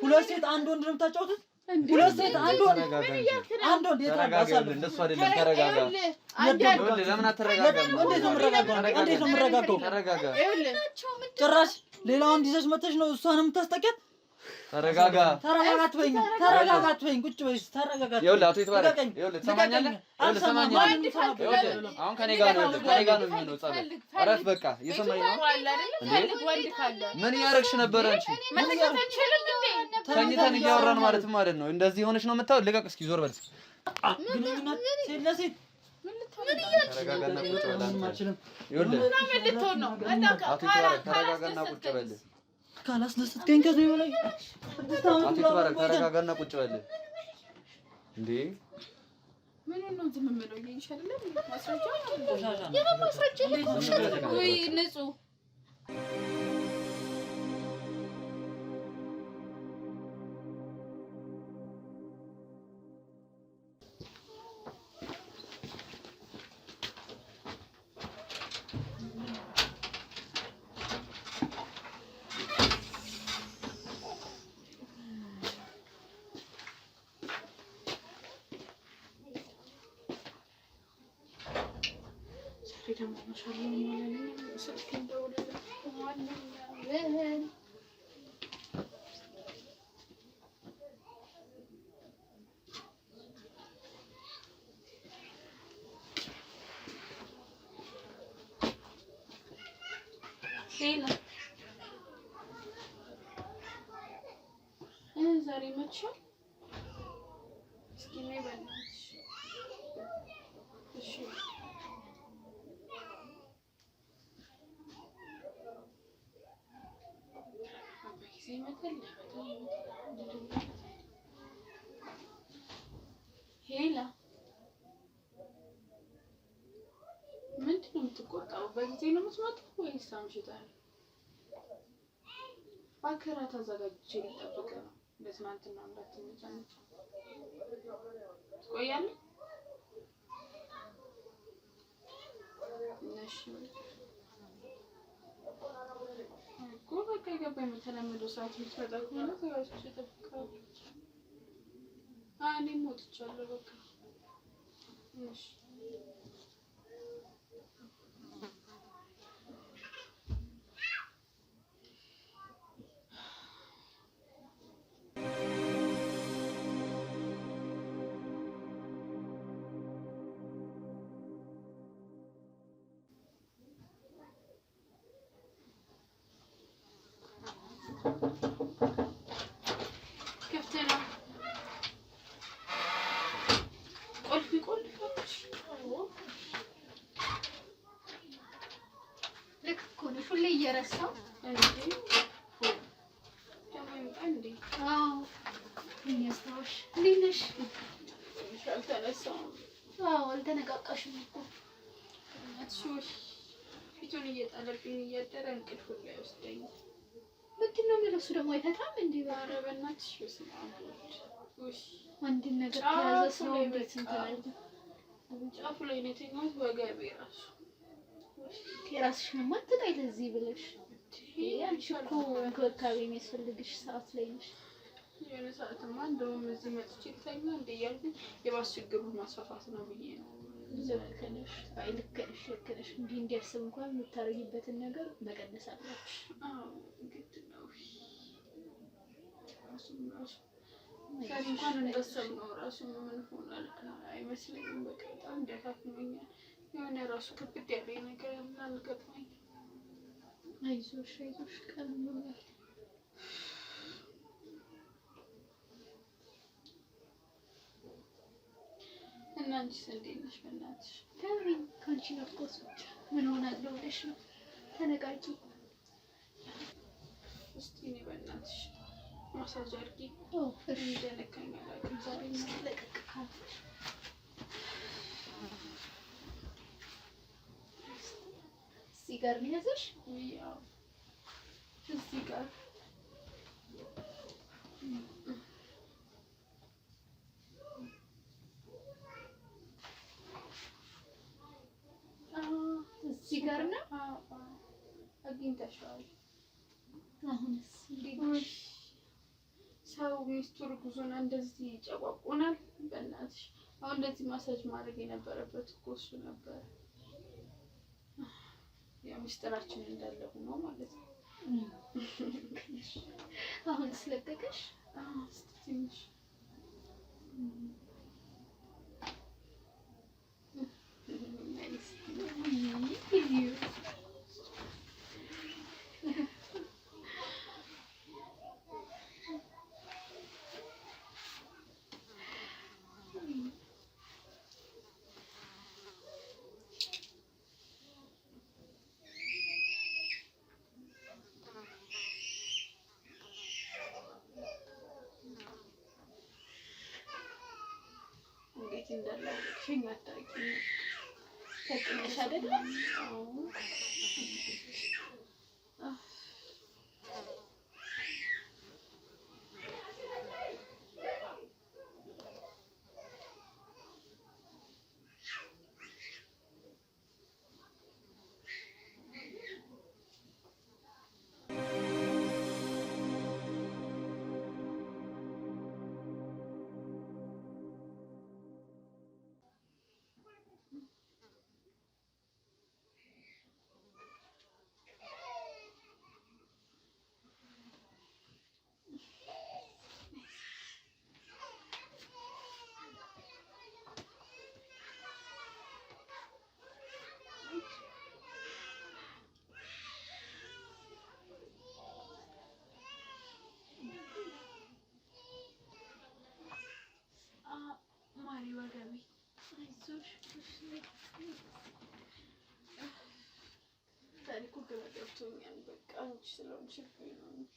ሁለት ሴት አንድ ወንድ ነው የምታጫውቱት? ሁለት ሴት አንድ ወንድ ተረጋጋ። እንደሱ አይደለም። ተረጋጋ። ለምን አትረጋጋም? እንዴት ነው የምረጋጋው? ተረጋጋ። ጭራሽ ሌላ ወንድ ይዘሽ መተሽ ነው እሷን የምታስጠቂያት? ተረጋጋ። ተረጋጋት በይኝ። ቁጭ በይ። ተረጋጋት። ይኸውልህ አቶ ይትባረክ፣ ይኸውልህ ትሰማኛለህ? አሁን ከኔ ጋር ነው የሚሆነው ጸብ። እረፍ በቃ። እየሰማኝ ነው እንዴ? ምን እያደረግሽ ነበረ አንቺ? ተኝተን እያወራን ማለት ነው። እንደዚህ ሆነሽ ነው የምታው? ልቀቅ እስኪ፣ ዞር በል። ግንኙነት ሴት ለሴት ተረጋጋና ቁጭ በል። ይኸውልህ አቶ ይትባረክ ተረጋጋና ቁጭ በል። ካላስደሰትከኝ ከዚህ በላይ አቶ ይትባረክ ተረጋጋና ቁጭ በል። እንዴ ምን ነው ዝም ብለው ይሻላል? ማስረጃ ወይ ንጹህ ዛሬ መጥቶ እስኪ ነይ በእናትሽ እሺ ሄላ ምንድን ነው የምትቆጣው? በጊዜ ነው የምትመጣው ወይስ አምሽተህ? ባከራ ተዘጋጅቼ ልጠብቅ ነው። ለትናንትና እንዳትመጫነች ትቆያለህ? እሺ እኮ በቃ የገባኝ በተለመደው ሰዓት የምትመጣ ከሆነ ተጋጭቼ እጠብቅሃለሁ። እኔም ወጥቻለሁ በቃ እሺ እየረሳው እንዴ እንዴ እያስታወሽ እንዴት ነሽ? አልተነቃቃሽም እኮ እናትሽ ፊቱን እየጣለብኝ እያደረ እንቅልፍ ላይ ወስደኝ። ምንድን ነው የሚለው እሱ ደግሞ አይፈታም እንዴ? ኧረ በእናትሽ በስመ አብ አንድን ነገር ከያዘ ሰው እንዴት እንትን ጫፉ ላይ ነው የተኛሁት ወገቤ ራሱ የራስሽንማ አትጣይ ለዚህ ብለሽ አንቺ እኮ እንክብካቤ የሚያስፈልግሽ ሰዓት ላይ ነሽ። የሆነ ሰዓትማ እንደውም እዚህ መጥቼ ልተኛ እንደ እያልኩኝ የባስ ችግሩን ማስፋፋት ነው ብዬ ነው። ልክ ነሽ። አይ ልክ ነሽ። እንዲህ እንዲያስብ እንኳን የምታረጊበትን ነገር መቀነስ አለብሽ። አዎ ግድ ነው። ራሱ እንኳን እንዳሰብነው ራሱ ምን ሆኗል አይመስለኝም። በቃ በጣም ደካክሞኛል። የሆነ ራሱ ከብድ ያለኝ ነገር አልገጥመኝም። አይዞሽ ቀን ይሆናል። እና አንቺስ እንዴት ነሽ? በእናትሽ ተይኝ። ከአንቺ ናፍቆት ምን ሆናለሁ ብለሽ ነው? ተነቃቂ እስቲ እኔ በእናትሽ ማሳጅ አድርጊ። እንደነካኝ አላውቅም። ዛሬ ለቀቅ ካልሽ እዚህ ጋር ነው ያዘሽ? ያው እዚህ ጋር እዚህ ጋር ነው። አግኝተሽዋል። አሁንስ እንዴት ነሽ? ሚስቱ እርጉዝ ሆና እንደዚህ ይጨቋቁናል። በእናትሽ አሁን እንደዚህ ማሳጅ ማድረግ የነበረበት እኮ እሱ ነበር። ያው ሚስጥራችን እንዳለ ሆኖ ማለት ነው። አሁን ስለቀቀሽ? ትንሽ እንዴት እንዳላወቅሽኝ አታውቂም። ተቀመሽ አይደለ? ታሪኩ ግራ ገብቶኛል። በቃ አንቺ ስለሆንሽብኝ ነው እንጂ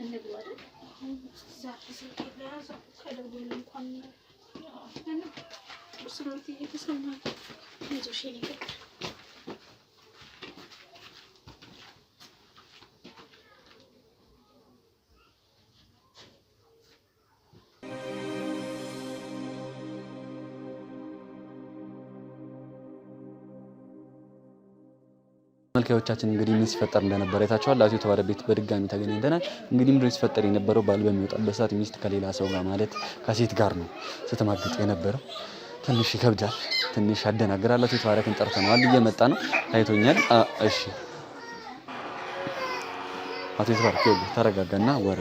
እንግባ አይደል? መልካዮቻችን እንግዲህ ምን ሲፈጠር እንደነበረ አይታችኋል። አቶ የተባለ ቤት በድጋሚ ተገናኝተናል። እንግዲህ ምንድነው ሲፈጠር የነበረው? ባል በሚወጣበት ሰዓት ሚስት ከሌላ ሰው ጋር ማለት ከሴት ጋር ነው ስትማግጥ የነበረው። ትንሽ ይከብዳል፣ ትንሽ ያደናግራል። አቶ የተባረክን ጠርተነዋል፣ እየመጣ ነው፣ ታይቶኛል። እሺ አቶ የተባረክ ተረጋጋና ወሬ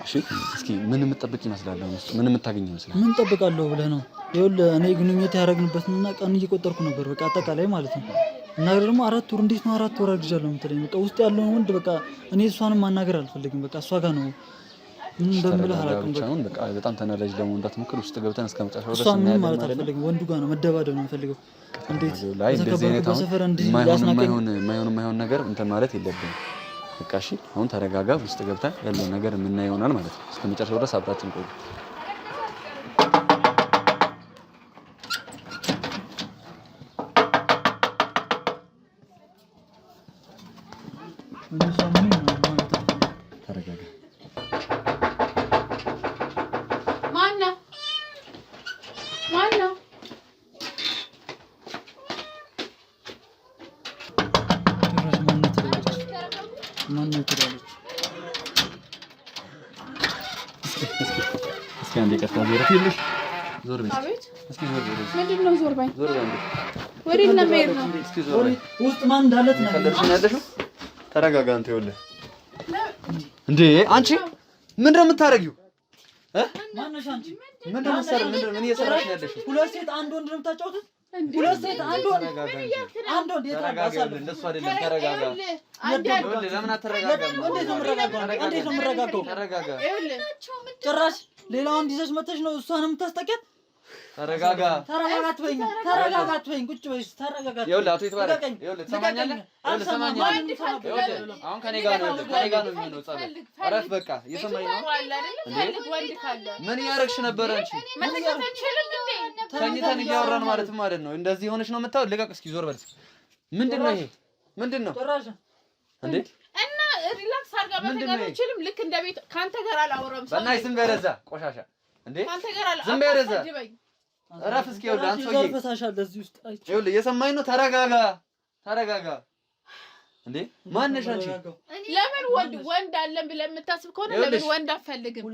እሺ። እስኪ ምን የምትጠብቅ ይመስላል? ምን የምታገኝ ይመስላል? ምን ጠብቃለሁ ብለህ ነው? ይኸውልህ እኔ ግንኙነት ያደረግንበትና ቀን እየቆጠርኩ ነበር፣ በቃ አጠቃላይ ማለት ነው። እና ደግሞ 4 ወር እንዴት ነው 4 ወር አግጃለሁ የምትለኝ? በቃ ውስጥ ያለውን ወንድ በቃ እኔ እሷንም ማናገር አልፈልግም። በቃ እሷ ጋር ነው ምን እንደምልህ አላውቅም። በቃ በጣም ተናዳጅ ደግሞ እንዳትሞክር፣ ውስጥ ገብተን እስከመጨረሻው ድረስ እሷ ምን ማለት አልፈልግም። ወንዱ ጋር ነው መደባደብ ነው የምፈልገው። እንዴት በሰፈር እንዲህ ያስናቀኝ የማይሆን ነገር እንትን ማለት የለብንም። በቃ እሺ አሁን ተረጋጋ፣ ውስጥ ገብተን ያለውን ነገር የምናየው ይሆናል ማለት ነው። እስከመጨረሻው ድረስ አብራችን ቆዩ። ውስጥ ማን እንዳለ ትነግረኛለሽ? ተረጋጋ። አንተ ይኸውልህ እንዴ አንቺ ምንድን ነው የምታረጊው? ማነሽ አንቺ? ምንድን ነው የምትሰሪው? ምን እየሰራሽ ነው ያለሽው? ሁለት ሴት አንድ ወንድ ነው የምታጫውቱት? ሁለት ሴት አንድ ወንድ ተረጋጋ። እንደሱ አይደለም። ተረጋጋ። ይኸውልህ ለምን አትረጋጋም? እንዴት ነው የምረጋጋው? ተረጋጋ። ጭራሽ ሌላ ወንድ ይዘሽ መተሽ ነው እሷን የምታስጠቂያት? ተረጋጋ። ተረጋጋት በይኝ። ቁጭ በይ። ተረጋጋት። ይኸውልህ አቶ ይትባረክ፣ ይኸውልህ ትሰማኛለህ? አሁን ከኔ ጋር ነው የሚሆነው ጸበል። እረፍ በቃ። እየሰማኝ ነው? ምን እያደረግሽ ነበር አንቺ? ተኝተን እያወራን ማለት ነው። እንደዚህ ሆነሽ ነው የምታወው? ልቀቅ እስኪ፣ ዞር በል። ምንድን ነው ይሄ? ምንድን ነው እንዴ? እና ሪላክስ አድርጋ መተኛት አትችልም? ልክ እንደ ቤት ካንተ ጋር አላወራም። በእናትሽ ዝም በይ ወደዛ ቆሻሻ። እንዴ ዝም በይ ወደዛ። እረፍ እስኪ። ይኸውልህ አንተ ሰውዬ ይኸውልህ እየሰማኝ ነው? ተረጋጋ። እንዴ ማነሽ አንቺ? ለምን ወንድ አለን ብለህ የምታስብ ከሆነ ለምን ወንድ አትፈልግም?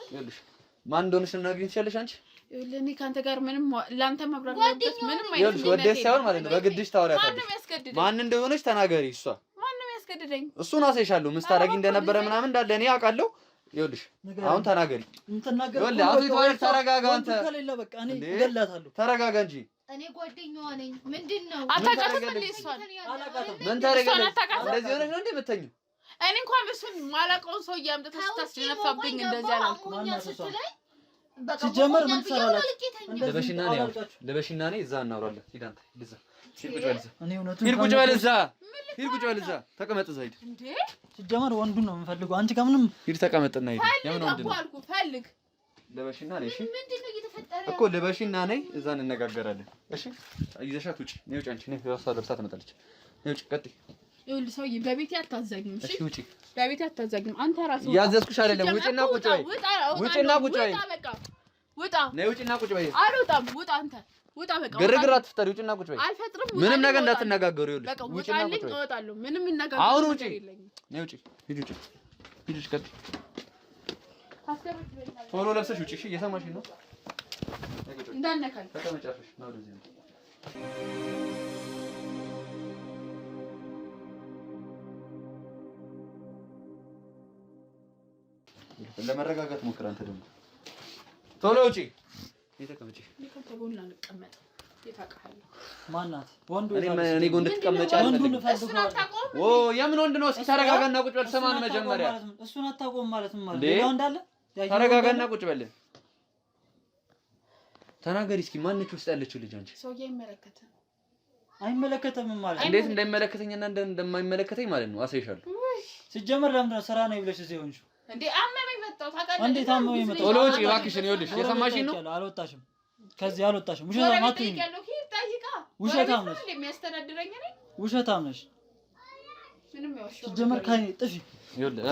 ይኸውልሽ ማን እንደሆነሽ ልነግርሽ ትችያለሽ አንቺ? ይኸውልህ እኔ ካንተ ጋር ምንም ላንተ መብራት ያለበት ምንም አይነት ይኸውልሽ ወደሽ ሳይሆን ማለት ነው በግድሽ ታወሪያታለሽ። ማን እንደሆነች ተናገሪ። እሷ ማንም ያስገድደኝ? እሱን አሳይሻለሁ። ምን ስታረጊ እንደነበረ ምናምን እንዳለ እኔ አውቃለሁ። ይኸውልሽ አሁን ተናገሪ። ይኸውልህ አቶ ይትባረክ ተረጋጋ። አንተ ተረጋጋ እንጂ እኔ ጓደኛዋ ነኝ። ምንድነው አታውቃትም እንዴ? እሷን ምን ታረጋለሽ? እንደዚህ ሆነሽ ነው እንዴ የምትተኚው? እኔ እንኳን እሱን ማላውቀውን ሰውዬ አምጥተሽ ስታስደነፋብኝ እንደዚህ አላልኩም። ሲጀመር ምን ትሰራላችሁ? ለበሽና ነኝ። እዛ እናወራለን። ሂድ አንተ ልዛ ሂድ ቁጭ በል እዛ ተቀመጥ እዛ ሂድ። ሲጀመር ወንዱን ነው የምፈልገው። አንቺ ከምንም ሂድ ተቀመጥና ሂድ። የምን ወንድ ነው? ፈልግ ለበሽና ነኝ። እሺ እኮ ለበሽና ነኝ። እዛ እንነጋገራለን። እሺ ይዘሻት ውጪ። ነይ ውጪ። አንቺ ነይ እሷ ለብሳ ትመጣለች። ነይ ውጪ። ቀጥይ። ይኸውልህ ሰውዬ በቤቴ አታዛኝም። እሺ ውጪ። በቤቴ አታዛኝም። አንተ ራስህ ያዘዝኩሽ አይደለም። ውጪና ቁጭ በይ። ውጪና ቁጭ በይ። ውጣ። ነይ ውጪና ቁጭ በይ። አልወጣም። ውጣ አንተ ውጣ። በቃ ግርግር አትፍጠሪ። ውጪና ቁጭ በይ። አልፈጥርም። ምንም ነገር እንዳትነጋገሩ። ይኸውልሽ ውጪና ቁጭ በይ። እወጣለሁ። ምንም ይነጋገሩ። አሁን ውጪ። ነይ ውጪ። ሂድ ውጪ። ሂድ ቀጥይ። ቶሎ ለብሰሽ ውጪ። እሺ እየሰማሽኝ ነው? እንዳነካኝ ተቀመጫለሽ ነው ወደዚህ ነው። ለመረጋጋት ሞክር። አንተ ደግሞ ቶሎ ውጪ። እየተቀመጪ ከጎን አንቀመጥ። የታውቃለህ ማናት? ወንዱ እኔ ጎን እንድትቀመጪ ወንዱን ኦ የምን ወንድ ነው? እስኪ ተረጋጋና ቁጭ በል። ሰማን መጀመሪያ እሱን አታውቀውም ማለት ነው። ሌላው እንዳለ ተረጋጋና ቁጭ በል። ተናገሪ እስኪ ማነች ውስጥ ያለችው ልጅ? አንቺ ሰውዬ አይመለከተም ማለት እንዴት እንደሚመለከተኝና እንደማይመለከተኝ ማለት ነው። አሳይሻለሁ። ሲጀመር ለምን ነው ስራ ነው ብለሽ እዚህ ሆንሽ እንዴ? አመመኝ መጣሁ ታውቃለህ። እንዴ ታመመኝ መጣሁ። ቶሎ ውጪ እባክሽን። ይኸውልሽ የሰማሽኝ ነው። አልወጣሽም፣ ከዚህ አልወጣሽም። ውሸታም አትሁኝ። ውሸታም ነሽ። የሚያስተዳድረኝ ነኝ። ውሸታም ነሽ። ምንም ያወሽው ሲጀመር ካይ ጥፊ። ይኸውልህ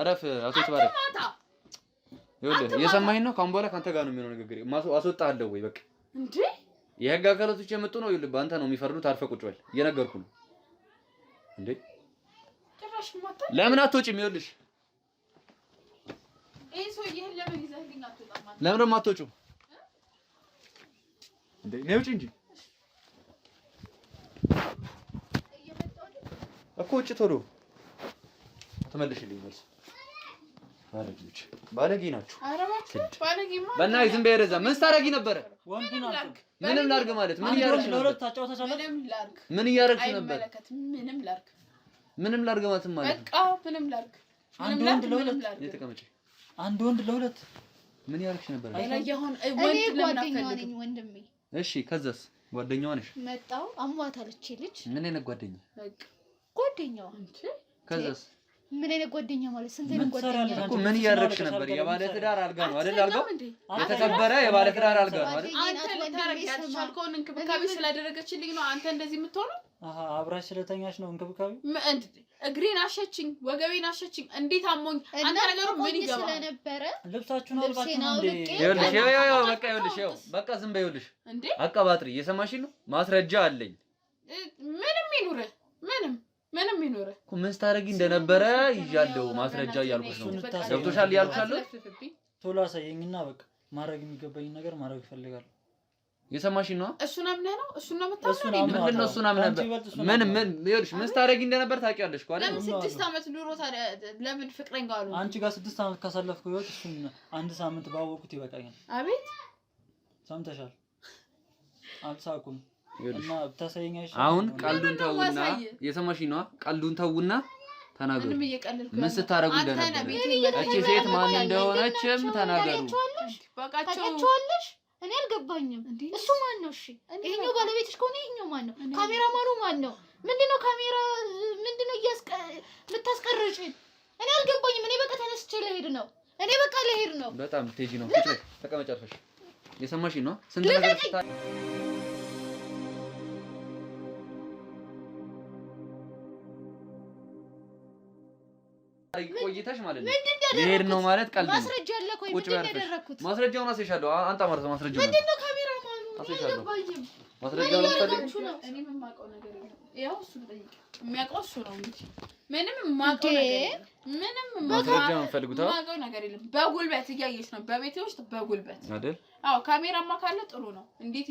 እረፍ አቶ ተባረክ። ይኸውልህ የሰማኸኝ ነው። ካሁን በኋላ ካንተ ጋር ነው የሚሆነው ንግግር። አስወጣለሁ ወይ በቃ እንዴ? የህግ አካላቶች የመጡ ነው። ይኸውልህ በአንተ ነው የሚፈርዱት። አርፈህ ቁጭ በል። እየነገርኩህ ነው እንዴ። ጭራሽ ማታ ለምን አትወጪም? ይኸውልሽ ይሄ ሰው ይሄን ለምን ይዘህልኝ አትወጣም? ለምን ነው የማትወጪው እንዴ? ነይ ውጪ እንጂ እኮ ውጪ። ቶሎ ተመለሽልኝ። መልስ ባለጌዎች ባለጌ ናችሁ። ኧረ እባክህ ባለጌማ በእናትህ ዝም በይ። ረዛ ምን ስታረጊ ነበረ? ወንዱን አልክ። ምንም ላድርግ ማለት ምን እያደረግሽ ነበር? ለሁለት ታጫውታሻለህ። ምንም ላድርግ ምን እያደረግሽ ነበር? አይመለከትም። ምንም ላድርግ ምንም ላድርግ ማለት ማለት በቃ ምንም ላድርግ። አንድ ወንድ ለሁለት ተቀመጪ። አንድ ወንድ ለሁለት ምን እያደረግሽ ነበር? አይለየውን እኔ ወንድ ለምን ጓደኛዋ አትፈልግም? ነኝ ወንድሜ። እሺ ከዛስ? ጓደኛዋ ነሽ? መጣው አሟታለች ልጅ። ምን አይነት ጓደኛ? በቃ ጓደኛዋ ከዛስ? ምን አይነት ጓደኛ ማለት ስንት አይነት ጓደኛ እኮ ምን እያደረግሽ ነበር? የባለ ትዳር አልጋ ነው አይደል? አልጋው የተከበረ የባለ ትዳር አልጋ ነው አይደል? አንተ ልታረጋት ቻልከውን እንክብካቤ ስላደረገችልኝ ነው አንተ እንደዚህ የምትሆነው? አሃ አብራሽ ስለተኛሽ ነው እንክብካቤ? እግሬን አሸችኝ፣ ወገቤን አሸችኝ። እንዴት አሞኝ አንተ ነገሩ ምን ይገባል? ስለነበረ ልብሳችሁን አልባችሁ ነው እንዴ? ይኸውልሽ በቃ ይኸውልሽ በቃ ዝም በይ። ይኸውልሽ እንዴ አቀባጥሪ እየሰማሽኝ ነው? ማስረጃ አለኝ። ምንም ይኑርህ ምንም ይኑርህ እኮ ምን ስታረጊ እንደነበረ ይዣለሁ ማስረጃ እያልኩሽ ነው። ገብቶሻል እያልኩሽ አለው። ቶሎ አሳየኝና በቃ ማድረግ የሚገባኝ ነገር ማድረግ እፈልጋለሁ። የሰማሽኝ ነው? እሱን አምነህ ነው? እሱን ነው የምታምነው? ምንድን ነው እሱን አምነህ ነበር? ምን ይኸውልሽ ምን ስታረጊ እንደነበር ታውቂያለሽ እኮ አይደል? ለምን 6 ዓመት ኑሮ ታዲያ ለምን ፍቅረኛ ጋር ነው? አንቺ ጋር 6 ዓመት ካሳለፍኩ ህይወት እሱን አንድ ሳምንት ባወቁት ይበቃኛል። አቤት ሰምተሻል? አልሳኩም እና ብታሳየኝ አይሻልም? አሁን ቀልዱን ተውና የሰማሽኝ ነው? ቀልዱን ተውና ተናገሩ። ምንም እየቀለልኩ ምን ስታረጉ እንደነበር እቺ ሴት ማን እንደሆነችም ተናገሩ። ታውቂያቸዋለሽ? እኔ አልገባኝም። እሱ ማን ነው? እሺ ይሄኛው ባለቤትሽ ከሆነ ይሄኛው ማን ነው? ካሜራማኑ ማን ነው? ምንድነው ካሜራ ምንድነው የምታስቀርጪ? እኔ አልገባኝም። እኔ በቃ ተነስቼ ልሄድ ነው። በጣም ቴጂ ነው። ተቀመጭ አርፈሽ። የሰማሽኝ ነው? ስንት ነገር ቆይተሽ ማለት ነው። ልሄድ ነው ማለት ቀልድ ነው። ማስረጃ አለ እኮ ምንድነው ያደረኩት? ማስረጃውን አሳይሻለሁ። አንጣ ማለት ነው። ማስረጃውን ምንድነው ካሜራማኑ? አሳይሻለሁ። ማስረጃውን አሳይሻለሁ። እኔ ምን ማውቀው ነገር የለም። ያው እሱ ጠይቅ። የሚያውቀው እሱ ነው እንጂ ምንም ማውቀው ነገር የለም። ምንም ማስረጃውን ፈልጉታው ማውቀው ነገር የለም። በጉልበት እያየሽ ነው በቤቴ ውስጥ በጉልበት አይደል? አዎ ካሜራማ ካለ ጥሩ ነው። እንዴት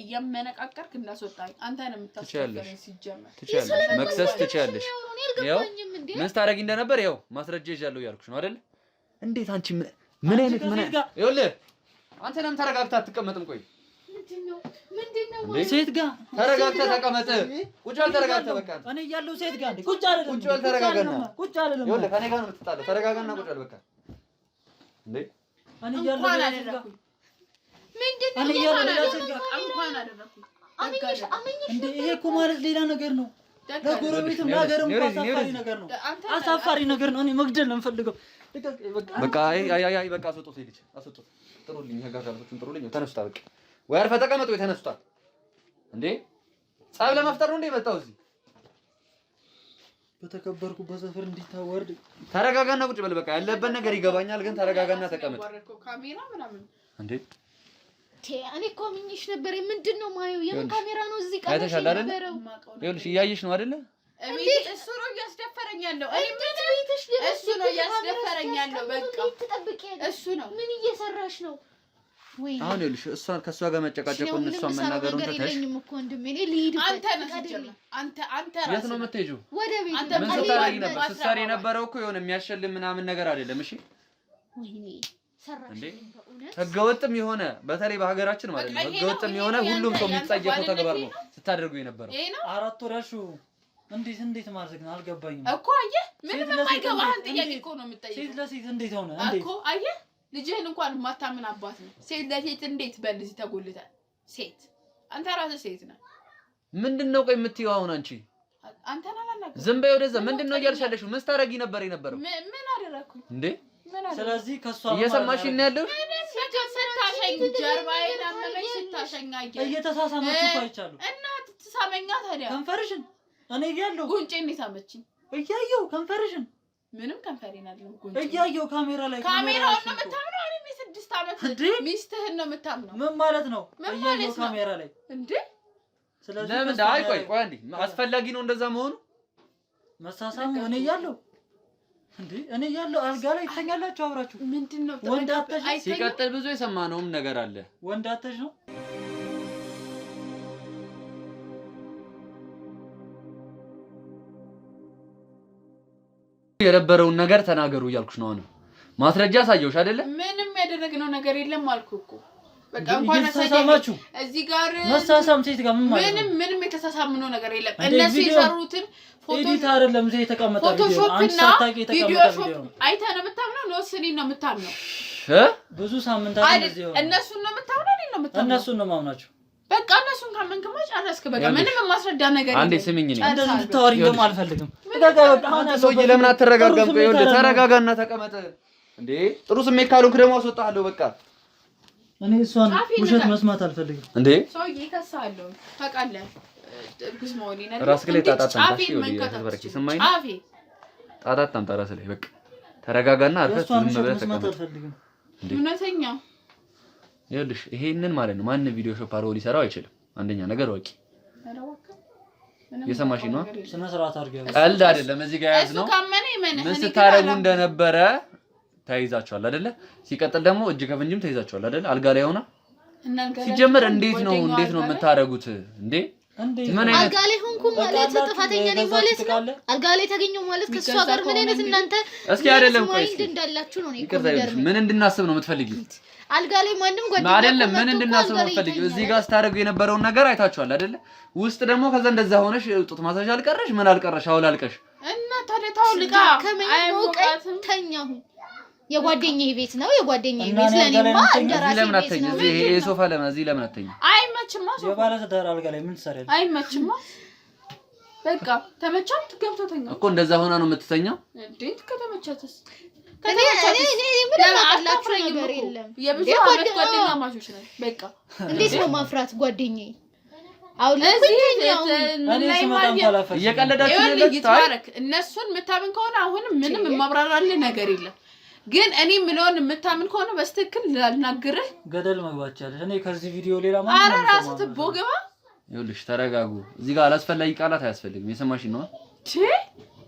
እያመነቃቀርክ እንዳስወጣኝ አንተ ነው የምታስፈልገኝ። ሲጀመር ትችያለሽ፣ መክሰስ ትችያለሽ። ያው ምን ስታረጊ እንደነበር ያው ማስረጃ ይዣለሁ ያልኩሽ ነው አይደል? እንዴት አንቺ ምን አይነት ይኸውልህ አንተ ለምን ተረጋግተህ አትቀመጥም? ቆይ ምንድነው ሴት ጋር ተረጋግተህ ተቀመጥ። ቁጭ በል ተረጋግተህ። በቃ እኔ እያለሁ ሴት ጋር እንዴ ቁጭ አይደለም። ቁጭ በል ተረጋጋና። ቁጭ አይደለም። ይኸውልህ ከኔ ጋር ነው የምትጣለው። ተረጋጋና ቁጭ በል በቃ። እንዴ እኔ እያለሁ ሴት ጋር ምንድነው? እኔ እያለሁ ሌላ ሴት ጋር እንኳን አደረኩኝ። እንዴ ይሄ እኮ ማለት ሌላ ነገር ነው። ለጎረቤትም ለሀገርም አሳፋሪ ነገር ነው። አሳፋሪ ነገር ነው። እኔ መግደል ነው የምፈልገው። በቃ አይ በቃ አስወጡት። ልጅ አስወጡት። ጥሩልኝ፣ ህግ አካላቶቹን ጥሩልኝ። ተነሱታ በቃ ወይ አርፈህ ተቀመጥ ወይ ተነሱታ። እንዴ ጸብ ለመፍጠር ነው እንዴ የመጣው እዚህ? በተከበርኩበት ሰፈር እንዲታወርድ ተረጋጋና ቁጭ በል። በቃ ያለበት ነገር ይገባኛል፣ ግን ተረጋጋና ተቀመጥ። ካሜራ ምናምን እንዴ እኔ እኮ አምኜሽ ነበር። ምንድነው ማየው? የምን ካሜራ ነው እዚህ ቀርሽ አይተሻል አይደል? ይኸውልሽ እያየሽ ነው አይደል? እሱ ነው እያስደፈረኝ ያለው። እኔ እሱ ነው እያስደፈረኝ ያለው። በቃ እሱ ነው። ምን እየሰራሽ ነው? ወይ አሁን ይኸውልሽ እሷን ከሷ ጋር መጨቃጨቁን እሷን መናገሩን ተተሽ እኮ ወንድሜ እኔ ልሂድ። አንተ የት ነው የምትሄጂው? ወደ ቤት። ምን ስታረጊ ነበር? ስትሰሪ የነበረው እኮ የሆነ የሚያሸልም ምናምን ነገር አይደለም። እሺ ወይኔ ሰራሽ በእውነት ህገወጥም የሆነ በተለይ በሀገራችን ማለት ነው ህገወጥም የሆነ ሁሉም ሰው የሚጸየፈው ተግባር ነው ስታደርጉ የነበረው። 4 ወር ያልሽው እንዴት ማድረግ ነው? አልገባኝም እኮ አየህ፣ ምንም የማይገባህን ጥያቄ እኮ ነው የምትጠይቀው። ሴት ለሴት እንዴት ሆነ እኮ አየህ፣ ልጅህን እንኳን ማታምን አባት ነው። ሴት ለሴት እንዴት በልዚህ ተጎልተህ? ሴት አንተ ራስህ ሴት ነህ። ምንድነው ቆይ የምትይው አሁን አንቺ? አንተን አላናገርኩም። ዝም በይ ወደዛ። ምንድነው እያልሽ ያለሽው? ምን ስታረጊ ነበር የነበረው? ምን አደረኩኝ እንዴ? ስለዚህ ከሷ እየሰማሽኝ ነው ያለው? ስታሸኝ ጀርባዬን አመመኝ። ስታሸኝ አየህ። እየተሳሳማችሁ እኮ አይቻለሁ። እና ትሳመኛ ታዲያ ከንፈርሽን እኔ እያለሁ ጉንጬን የሳመችኝ እያየሁ ከንፈርሽን ምንም ከንፈሬን አይደለም ጉንጬ እያየሁ ካሜራ ላይ ካሜራውን ነው የምታምነው? እኔ የ6 ዓመት ሚስትህን ነው የምታምነው? ምን ማለት ነው? እያየሁ ካሜራ ላይ እንዴ? ስለዚህ ለምን ዳይ ቆይ አንዴ አስፈላጊ ነው እንደዛ መሆኑ? መሳሳም እኔ እያለሁ እንዴ? እኔ እያለሁ አልጋ ላይ ተኛላችሁ አብራችሁ? ምንድነው? ወንዳተሽ ሲቀጥል ብዙ የሰማነውም ነገር አለ። ወንዳተሽ ነው የነበረውን ነገር ተናገሩ እያልኩሽ ነው። አሁን ማስረጃ ሳየውሽ አይደለ? ምንም ያደረግነው ነገር የለም አልኩህ እኮ። በቃ እንኳን ተሳሳማችሁ እዚህ ጋር መሳሳም ሴት ጋር ምን ማለት ነው? ምንም የተሳሳምነው ነገር የለም። እነሱ የሰሩትን ፎቶ ኤዲት አይደለም እዚህ የተቀመጠ ቪዲዮ አንቺ ፎቶሾፕና ሳታቂ የተቀመጠ ቪዲዮ ነው። አይተህ ነው የምታምነው ነው እኔን ነው የምታምነው? ብዙ ሳምንታት እንደዚህ ሆነ። እነሱን ነው የምታምነው እኔን ነው የምታምነው? እነሱን ነው ማምናቸው። በቃ እነሱን ካመንክማ ጨረስክ። በቃ ምንም የማስረዳ ነገር የለም። አንዴ ስሚኝ ነው እንደዚህ እንድታወሪኝ ደግሞ አልፈልግም። ሰውዬ ለምን አትረጋጋም? ይኸውልህ ተረጋጋና ተቀመጥ። እንዴ ጥሩ ስሜት ካልሆንክ ደግሞ አስወጣሃለሁ። በቃ እኔ እሷን ውሸት መስማት አልፈልግም። እንዴ ሰውዬ ከሳለሁ ታውቃለህ። እርግዝ መሆኔን ራስህ ላይ ጣጣ ታምጣሽ። ይኸውልህ ስማኝ ጣጣ ታምጣ ራስህ ላይ በቃ ተረጋጋና አርፈህ ዝም ብለህ ተቀመጥ። እውነተኛ ይኸውልሽ ይሄንን ማለት ነው ማንም ቪዲዮ ሾፕ አድርጎ ሊሰራው አይችልም። አንደኛ ነገር ወቂ የሰማሽ ነው። ስነ ስርዓት አድርገው ቀልድ አይደለም። እዚህ ጋር ያዝ ነው ምን ስታረጉ እንደነበረ ተይዛችኋል አይደለ? ሲቀጥል ደግሞ እጅ ከፍንጅም ተይዛችኋል አይደለ? አልጋ ላይ ሆና ሲጀመር እንዴት ነው የምታረጉት እንዴ? ምን አይነት አልጋ ላይ ሆንኩ ማለት ጥፋተኛ ነኝ ማለት ነው? አልጋ ላይ ተገኘው ማለት ከሷ ጋር ምን አይነት እናንተ እስኪ አይደለም ቆይ እስኪ እንዳላችሁ ነው ምን እንድናስብ ነው የምትፈልጊው? አልጋ ላይ ማንንም ጓደኛ አይደለም ምን እንድናስብ ነው የምትፈልጊው? እዚህ ጋር ስታረጉ የነበረውን ነገር አይታችኋል አይደለ? ውስጥ ደግሞ ከዛ እንደዛ ሆነሽ ጡት ማሳጅ አልቀረሽ ምን አልቀረሽ አውላልቀሽ እና ታዲያ ታውልቃ አይሞቀኝ ተኛሁ። የጓደኛዬ ቤት ነው የጓደኛዬ ቤት ለኔማ እንደራሴ ቤት ነው። እዚህ የሶፋ ለምን እዚህ ለምን አትተኛ? አይመችማ ሶፋ የባለ ትዳር አልጋ ላይ ምን ትሰሪያለሽ? አይመችማ በቃ ተመቻት ገብቶ ተኛ እኮ እንደዛ ሆና ነው የምትተኛው። እንዴት ከተመቻትስ እኔ ምን አላችሁ ነገር የለም። የብዙ አመት ጓደኛ ማቾች ነን። በቃ እንዴት ነው ማፍራት ጓደኛዬ? አሁን ለዚህኛው እየቀለዳችሁ ነው ለታረክ እነሱን የምታምን ከሆነ አሁንም ምንም የማብራራልህ ነገር የለም። ግን እኔ ምንሆን የምታምን ከሆነ በስትክክል ላልናገርህ ገደል መግባት ይችላል። እኔ ከዚህ ቪዲዮ ሌላ ማለት ነው አራራስ ትቦገባ። ይኸውልሽ ተረጋጉ። እዚህ ጋር አላስፈላጊ ቃላት አያስፈልግም። የሰማሽኝ ነው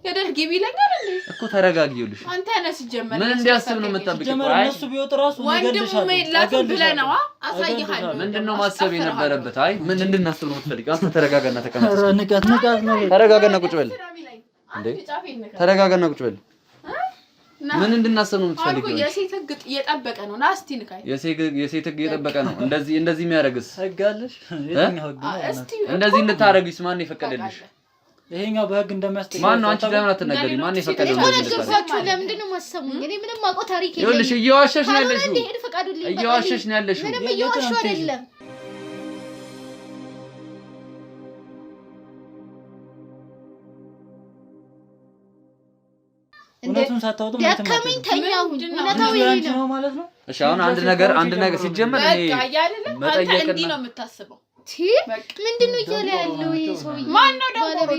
ገደል ግቢ ይለኛል እንዴ? እኮ ተረጋጊ። ይኸውልሽ አንተ ነህ ሲጀመር ምን እንዲያስብ ነው የምትጠብቂው? ጀመረ እነሱ ቢወጥ ራሱ ወንድሙ ሜላቱን ብለናው አሳይሃለሁ። ምንድነው ማሰብ የነበረበት? አይ ምን እንድናስብ ነው የምትፈልጊው? አንተ ተረጋጋና ተቀመጥ። ንቃት ነው። ተረጋጋና ቁጭ በል እንዴ! ተረጋጋና ቁጭ በል። ምን እንድናስብ ነው የምትፈልጊው? የሴት ህግ እየጠበቀ ነው። ና እስቲ ንካይ። የሴት ህግ እየጠበቀ ነው። እንደዚህ የሚያደርግስ ህግ አለሽ? የትኛው ህግ ነው? እንደዚህ እንድታረጊስ ማን የፈቀደልሽ? ይሄኛው በህግ እንደሚያስጠይቅ ማን ነው? አንቺ ለምን አትነገሪ? ማን የፈቀደው ነው? ለምንድን ነው የማሰሙኝ? እኔ ምንም አውቀው ታሪክ የለም። ይኸውልሽ እየዋሸሽ ነው ያለሽው። እየዋሸሽ ነው ያለሽው። ምንም እየዋሸሁ አይደለም። እውነቱን ሳታወጡ ማለት ነው። ደከመኝ ተኛሁኝ። እውነታው ይሄ ነው ማለት ነው። እሺ አሁን አንድ ነገር ሲጀመር እኔ መጠየቅና ነው የምታስበው። ምንድነው እያለ ያለው ይሄ ሰውዬ? ማን ነው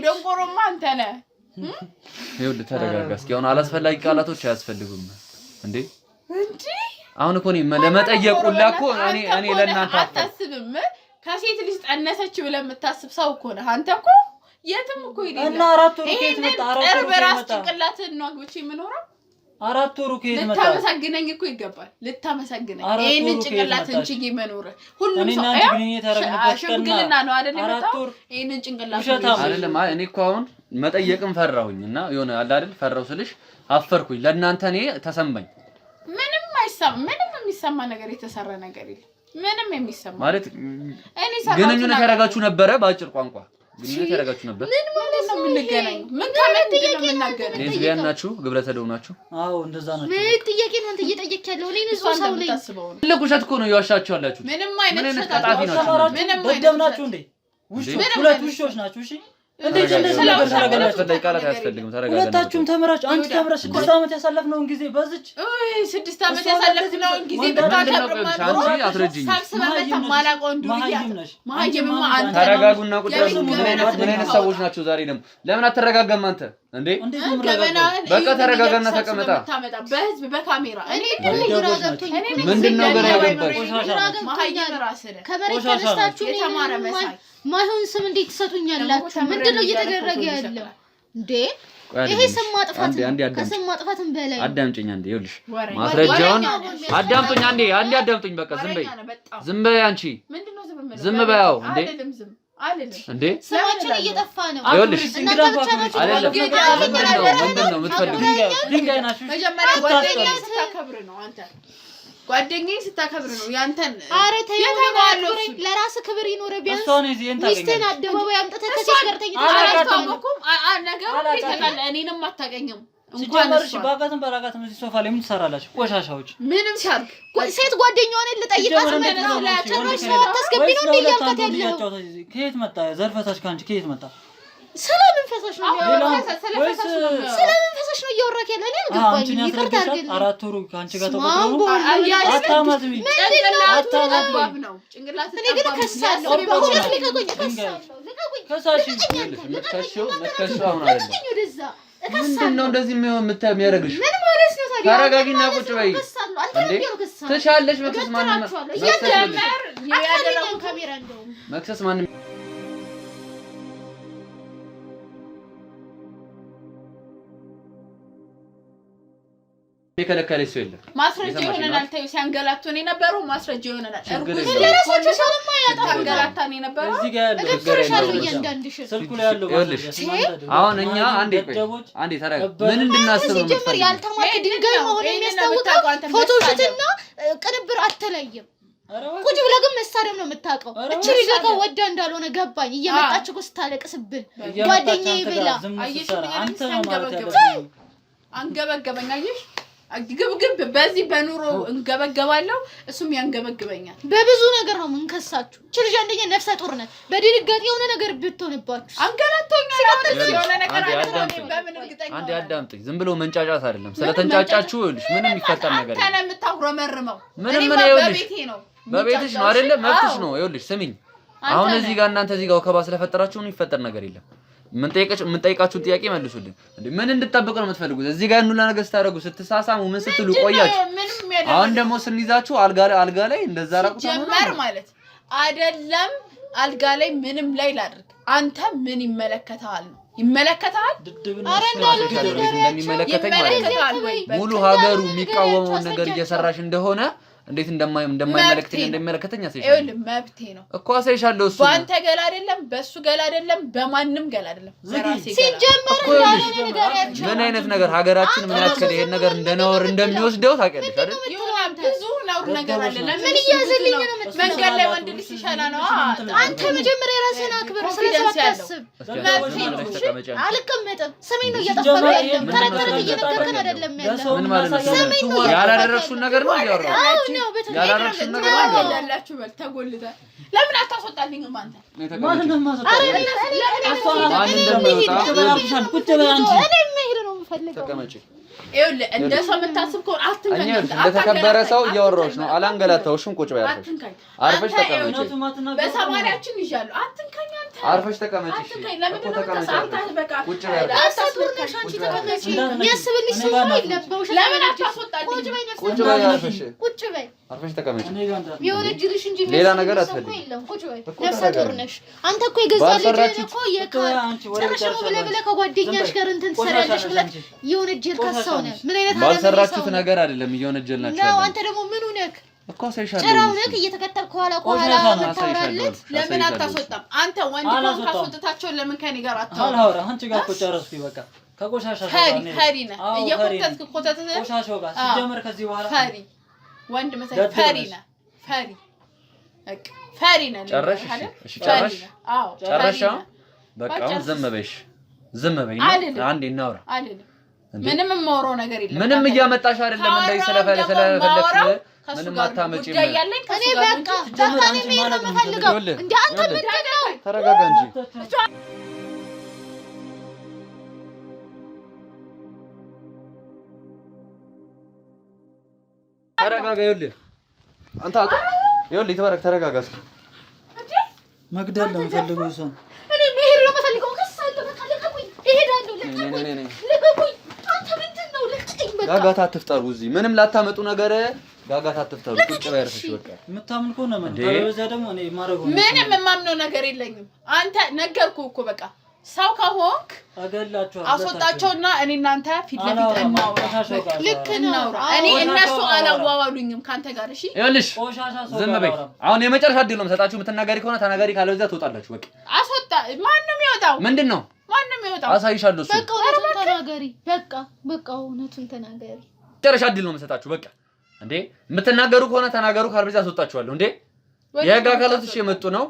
ደንቆሮማ አንተ ነህ። ይኸውልህ ተረጋጋ እስኪ። አሁን አላስፈላጊ ቃላቶች አያስፈልጉም እንዴ? አሁን እኮ እኔ ለመጠየቁላ እኮ እኔ ለእናንተ አታስብም። ከሴት ልጅ ጠነሰች ብለህ የምታስብ ሰው እኮ ነህ አንተ እኮ። የትም እኮ ይደለ እና አራት ወር ከየት መጣ? አራት ወር በራስ ጭንቅላትህን ነው አግብቼ የምኖረው። አራት ወር ከየት መጣ? ልታመሰግነኝ እኮ ይገባል። ልታመሰግነኝ ይሄንን ጭንቅላትህን ችዬ መኖር ሁሉም ሰው ሽምግልና ነው አይደል የመጣው? ይሄንን ጭንቅላት አይደለም። እኔ እኮ አሁን መጠየቅም ፈራሁኝ እና የሆነ አለ አይደል ፈራው ስልሽ አፈርኩኝ። ለእናንተ እኔ ተሰማኝ። ምንም የሚሰማ ነገር የተሰራ ነገር የለም። ምንም የሚሰማ ማለት ግንኙነት ያደረጋችሁ ነበረ በአጭር ቋንቋ ግንኙነት ያደረጋችሁ ነበር። ምን ማለት ነው የምንገናኝ? ምን ከመንት ነው የምናገናኝ? ሌዝቢያን ናችሁ? ግብረ ሰዶም ናችሁ? አዎ እንደዛ ናችሁ። ምን ጥያቄ ነው አንተ እየጠየቅክ ያለው? እኔ ንጹህ ሰው ነኝ። ትልቅ ውሸት እኮ ነው እየዋሻችሁ ያላችሁት። ምንም አይነት ቀጣፊ ናችሁ። ደም ናችሁ እንዴ? ሁለት ውሾች ናችሁ። እሺ ሁለታችሁም ተምራችሁ አንቺ ተምረሽ 6 ዓመት ያሳለፍነውን ጊዜ በዚች 6 ዓመት ያሳለፍነውን ጊዜ ብታከብርማ አንቺ አትረጂኝ ተረጋጉና ቁጭ በሉ ምን አይነት ሰዎች ናቸው ዛሬ ደግሞ ለምን አትረጋጋም አንተ እንዴ በቃ ተረጋጋና ተቀመጣ በህዝብ በካሜራ እኔ ምንድነው ግራ ያገባሽ ማሃይም ራስህ ከመሬት ተነስታችሁ የተማረ መሳይ ማይሆን ስም እንዴት ትሰጡኛላችሁ? ምንድነው እየተደረገ ያለው እንዴ? ይሄ ስም ማጥፋት ከስም ማጥፋትም በላይ አዳምጪኝ አንዴ ይኸውልሽ ማስረጃውን አዳምጡኝ አንዴ አዳምጡኝ በቃ ዝም በይ አንቺ ዝም በያው እንዴ ስማችን እየጠፋ ነው ይኸውልሽ እናንተ ብቻ ናችሁ ምንድነው የምትፈልጉት ድንጋይ ናችሁ መጀመሪያ ጓደኛዬ ስታከብር ነው ያንተን አረ ተይው ለራስ ክብር ይኖር ቢያንስ ሚስቴን አደባባይ አምጥተህ ከሴት ጋር ተይታለኩም ነገሩ ተካለ እኔንም አታቀኝም እንኳን እሺ ባጋተም እዚህ ሶፋ ላይ ምን ትሰራላችሁ ቆሻሻዎች ምንም ሻርክ ሴት ጓደኛዋን ልጠይቃት ነው ለጨረሽ ነው አታስገቢ ነው እንዲያልካት ያለው ከየት መጣ ዘርፈታሽ ካንቺ ከየት መጣ ስለምን ፈሳሽ ነው እያወራክ ያለ እኔ አልገባኝም ይቅርታ አድርግልኝ 4 ወሩ ካንቺ ጋር ተቆጥሮ አታማትም ነው ጭንቅላት እኔ ግን ከሳለሁ በሁለት ልቀቁኝ ከሳሽ መከሽው አሁን አይደለም ምንድነው እንደዚህ የሚያደርግሽ ምን ማለት ነው ታዲያ ተረጋጊና ቁጭ በይ ትሻለሽ መክሰስ ማንም ያደረገው ካሜራ እንደው መክሰስ ማንም የከለከለሽ ሰው የለም ማስረጃ ይሆነናል ታዩ ሲያንገላቱን የነበረው ማስረጃ ይሆነናል ለራሳችሁ ሰውማ ያጣንገላታን የነበረው እዚህ ጋር ያለው ስልኩ ላይ ያለው አሁን እኛ አንዴ ተረጋጋ ምን እንድናስብ ነው ሲጀምር ያልተማከ ድንጋይ መሆን የሚያስታውቀው ፎቶሽትና ቅንብር አትለይም ቁጭ ብለህ ግን መሳደብ ነው የምታውቀው እቺ ልጅ ወዳ እንዳልሆነ ገባኝ እየመጣች እኮ ስታለቅስብን ጓደኛዬ ብላ አየሽ አንተ ነው ማለት ያለው አንገበገበኝ አየሽ ግብግብ በዚህ በኑሮ እንገበገባለሁ እሱም ያንገበግበኛል በብዙ ነገር ነው የምንከሳችሁ ችልጅ አንደኛ ነፍሰ ጡር ነች በድንጋጤ የሆነ ነገር ብትሆንባችሁ አንገላቶኛል የሆነ ነገር አድርገው በምን እርግጠኛ አንዴ አዳምጥኝ ዝም ብሎ መንጫጫት አይደለም ስለተንጫጫችሁ ይኸውልሽ ምንም የሚፈጠር ነገር የለም አንተ ነው የምታጉረመርመው ምንም ምን ይኸውልሽ በቤትሽ ነው አይደለ መብትሽ ነው ይኸውልሽ ስሚኝ አሁን እዚህ ጋር እናንተ እዚህ ጋር ከባ ስለፈጠራችሁ ምን ይፈጠር ነገር የለም ምን ጠይቃችሁን ጥያቄ መልሱልኝ እንዴ ምን እንድትጠብቁ ነው የምትፈልጉት እዚህ ጋር እንሉ ነገር ስታደርጉ ስትሳሳሙ ምን ስትሉ ቆያችሁ አሁን ደግሞ ስንይዛችሁ አልጋ ላይ እንደዛ ራቁት ጀመር ማለት አይደለም አልጋ ላይ ምንም ላይ ላድርግ አንተ ምን ይመለከታል አረ እንደሚመለከተኝ ማለት ሙሉ ሀገሩ የሚቃወመው ነገር እየሰራሽ እንደሆነ እንዴት እንደማይመለከተኝ አሳይሻለሁ ይኸውልህ መብቴ ነው እኮ አሳይሻለሁ እሱ ባንተ ገላ አይደለም በሱ ገላ አይደለም በማንም ገላ አይደለም በራሴ ገላ ሲጀመር ያለነ ነገር ያቸው ምን አይነት ነገር ሀገራችን ምን ያክል ይሄን ነገር እንደነወር እንደሚወስደው ታውቂያለሽ አይደል ይሁን ብዙ ነውር ነገር አለ ለምን ይያዝልኝ ነው መንገድ ላይ ወንድ ልጅ ይሻላ ነው አንተ መጀመሪያ ራስህን አክብር ስለሰዋታስብ አልቀመጥም ሰሜን ነው እያጠፋው ያለው ተረተረት እየነገርከን አይደለም ያለው ምን ማለት ነው ያላደረግሽው ነገር ነው ያወራው ነው ያላደረግሽው ነገር ነው ያላችሁ በል ተጎልተ ለምን አታስወጣልኝም አንተ ማን እንደማሰጣ ማን እንደማይወጣ ቁጭ በይ አንቺ እኔ መሄድ ነው የምፈልገው ተቀመጪ ይኸውልህ እንደ ሰው የምታስብ ከሆነ አትንካኝ እንደተከበረ ሰው እያወራሁሽ ነው አላንገላታውሽም ቁጭ በይ አርፈሽ ተቀመጪ በሰማሪያችን ይዣለሁ አትንካኝ አንተ አርፈሽ ተቀመጪ ለምን ተቀመጪ በቃ ቁጭ በይ አሳዱርነሽ አንቺ ተቀመጪ ያስብልሽ ሰው የለበውሽ ለምን አታስወጣልኝ ቁጭ በይ ቁጭ በይ አርፈሽ ተቀመጪ የሆነ ጅልሽ እንጂ ሌላ ነገር አትፈልጊ ቁጭ በይ ነፍሰ ጡር ነሽ አንተ እኮ የገዛልሽ እኮ ጨርሽው ብለህ ከጓደኛሽ ጋር እንትን ትሰራለሽ ብለህ የሆነ ጅል ከሰው ነው ምን አይነት ባልሰራችሁት ነገር አይደለም እየወነጀልናችሁ ነው አንተ ደግሞ ምን ሆነክ እኮ ሳይሻለው ጭራው ነክ እየተከተልክ ከኋላ መታወራለት ለምን አታስወጣም አንተ ወንድ ነው ካስወጣታቸው ለምን ከኔ ጋር አታወራ አላወራ አንቺ ጋር እኮ ጨረስኩኝ በቃ ከቆሻሻ ፈሪ ነህ እየቆጠጥክ ቆጠጥክ ቆሻሻው ጋር ሲጀመር ከዚህ በኋላ ፈሪ ወንድ መሰለኝ ፈሪ ነህ በቃ ፈሪ ነህ ጨረሽ እሺ ጨረሽ አዎ ጨረሻ በቃ ዝም በይ አንዴ እናውራ አይደለም ምንም የማወራው ነገር የለም ምንም እያመጣሽ አይደለም እንደዚህ ስለፈለግሽ ምንም አታመጪም እኔ በቃ እኔ ነው የምፈልገው እንዴ አንተ ምንድነው ተረጋጋ እንጂ ተረጋጋ። ይኸውልህ አንተ ይኸውልህ ተባረክ፣ ተረጋጋ። እስኪ መግደል ነው የምፈልገው እሷን። እኔ መሄድ ነው የምፈልገው። ከሳለሁ በቃ ልቀቁኝ፣ እሄዳለሁ። ልቀቁኝ። አንተ ምንድን ነው? ልቀቁኝ በቃ። ጋጋታ አትፍጠሩ። እዚህ ምንም ላታመጡ ነገር ጋጋታ አትፍጠሩ። ቁጭ በይ አርፈሽ በቃ። የምታምን ከሆነ ምን በዛ ደግሞ እኔ ማረገው ምንም የማምነው ነገር የለኝም። አንተ ነገርኩህ እኮ በቃ ሰው ከሆንክ አገላችሁ አስወጣቸውና እኔ እናንተ ፊት ለፊት እናውራ። ልክ ነው። እኔ እነሱ አላዋዋሉኝም ካንተ ጋር። እሺ ይኸውልሽ ዝም በይ። አሁን የመጨረሻ እድል ነው የምሰጣችሁ። የምትናገሪ ከሆነ ተናገሪ፣ ካለበዛ ትወጣላችሁ። በቃ አስወጣ። ማንም ይወጣው። ምንድነው? ማንም ይወጣው። አሳይሻለሁ። እሱ በቃ እውነቱን ተናገሪ። በቃ እውነቱን ተናገሪ። የመጨረሻ እድል ነው የምሰጣችሁ። በቃ እንዴ የምትናገሩ ከሆነ ተናገሩ፣ ካለበዛ አስወጣችኋለሁ። እንዴ የህግ አካላቶች የመጡ ነው።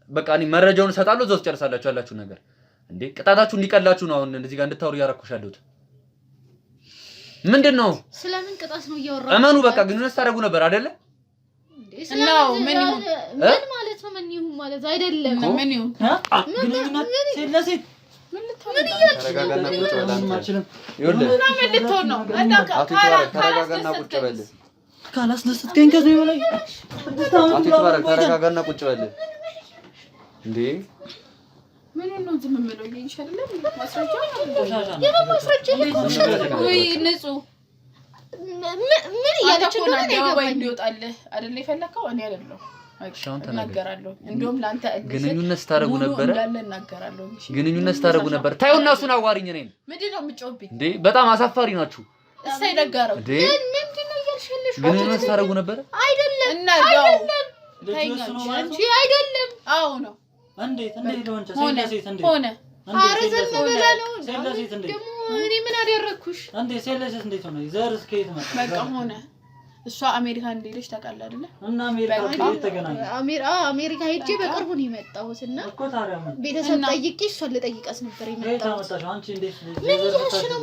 በቃ እኔ መረጃውን እሰጣለሁ። እዛው ትጨርሳላችሁ ያላችሁ ነገር። እንዴ ቅጣታችሁ እንዲቀላችሁ ነው አሁን እዚህ ጋር እንድታወሩ ያረኩሻለሁት። ምንድነው? ስለምን ቅጣት ነው እያወራሁ? እመኑ በቃ ግንኙነት ታደርጉ ነበር አይደለ? ነው ምን ይሁን ማለት ነው? ምን ይሁን ማለት አይደለም። ምን ይሁን ግንኙነት ሴት ለሴት ምን እያልሽ ነው? ተረጋጋና ቁጭ በል አንተ። ይኸውልህ ምን ልትሆን ነው? ተረጋጋና ቁጭ በል። ካላስደሰትከኝ ከዚህ በላይ ተረጋጋና ቁጭ በል። እንዴ ምን ነው ዝም ብለው ይሻላል? ማስረጃ ወይ ንጹህ ምን እያለች እንደሆነ አደባባይ እንዲወጣልህ አይደል የፈለከው? እኔ አይደለሁ እናገራለሁ። እንደውም ላንተ ግንኙነት ታደርጉ ነበር። እናገራለሁ። ግንኙነት ታደርጉ ነበር። ታዩና እሱን አዋሪኝ ነኝ። ምንድነው የምትጮህብኝ እንዴ? በጣም አሳፋሪ ናችሁ። እሰይ ደጋረው እንዴ? ምንድነው እያልሽልሽ? ግንኙነት ታደርጉ ነበር አይደለም እና ያው እንጂ አይደለም። አዎ ነው። እንዴት ሊሆን ይችላል? ሴት ለሴት እንዴት ሆነ? ኧረ ዝም ብላ ነው። ሴት ለሴት እንዴት ደግሞ እኔ ምን አደረኩሽ? እንዴት ሴት ለሴት እንዴት ሆነ? ዘር እስከ የት መጣ? በቃ ሆነ። እሷ አሜሪካ እንደሄደች ታውቃለህ አይደለ? እና አሜሪካ ከየት ተገናኘ? አሜሪካ ሄጄ በቅርቡ ነው የመጣሁት እና እኮ ታዲያ ምን ቤተሰብ ጠይቄ እሷን ልጠይቃት ነበር ከየት የመጣሁት። አመጣሽው? አንቺ እንዴት ምን እያልሽ ነው?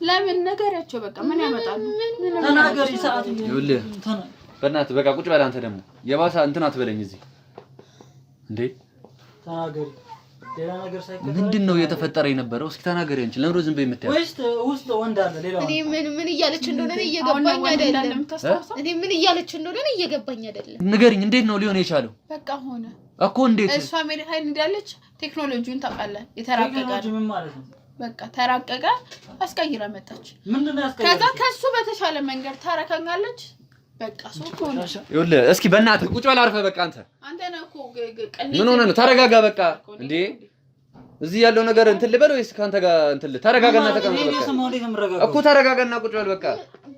ለምን ነገሪያቸው በቃ ምን ያመጣሉ? ተናገሪ። ሰዓት ይኸውልህ በእናትህ በቃ ቁጭ በል አንተ። ደግሞ የባሰ እንትን አትበለኝ እዚህ እንዴ። ተናገሪ። ሌላ ነገር ሳይከተል ምንድነው እየተፈጠረ የነበረው? እስኪ ተናገሪ አንቺ። ለምን ዝም በይ የምትያው? ውስጥ ወንድ አለ ሌላ? እኔ ምን እያለች እንደሆነ እየገባኝ አይደለም። እኔ ምን እያለች እንደሆነ እየገባኝ አይደለም። ንገሪኝ፣ እንዴት ነው ሊሆን የቻለው? በቃ ሆነ እኮ እንዴት? እሷ አሜሪካ እንዳለች ቴክኖሎጂውን ታውቃለህ? የተራቀቀ ምን ማለት ነው? በቃ ተራቀቀ፣ አስቀይራ መጣች። ምንድነው ያስቀየረች? ከዛ ከሱ በተሻለ መንገድ ታረከኛለች። በቃ ሰው ሆነ። ይኸውልህ እስኪ በእናትህ ቁጭ በል አርፈህ። በቃ አንተ ነህ እኮ ምን ሆነህ ነው? ተረጋጋ በቃ። እንዴ እዚህ ያለው ነገር እንትን ልበል ወይስ ካንተ ጋር እንትን ተረጋጋና ተቀመጥ። በቃ እኮ ተረጋጋና ቁጭ በል በቃ።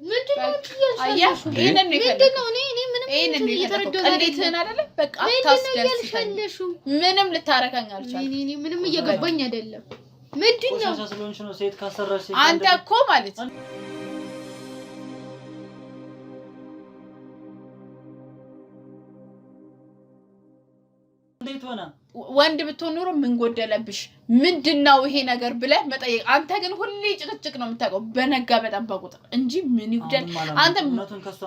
ምንድነው አያሽ? ይሄንን ነው ምንድነው? እኔ ምንም እየተረዳሁት አይደለም። በቃ አታስደስታለሽ። ምንም ልታረካኝ አልቻልኩም። እኔ ምንም እየገባኝ አይደለም። ምንድነው? ስለሆንሽ ነው ሴት ካሰራሽ አንተ እኮ ማለት ነው እንዴት ሆነ? ወንድ ብትሆን ኖሮ ምን ጎደለብሽ? ምንድነው ይሄ ነገር ብለህ መጠየቅ። አንተ ግን ሁሌ ጭቅጭቅ ነው የምታውቀው፣ በነጋ በጣም በቁጥር እንጂ ምን ይጉደል። አንተ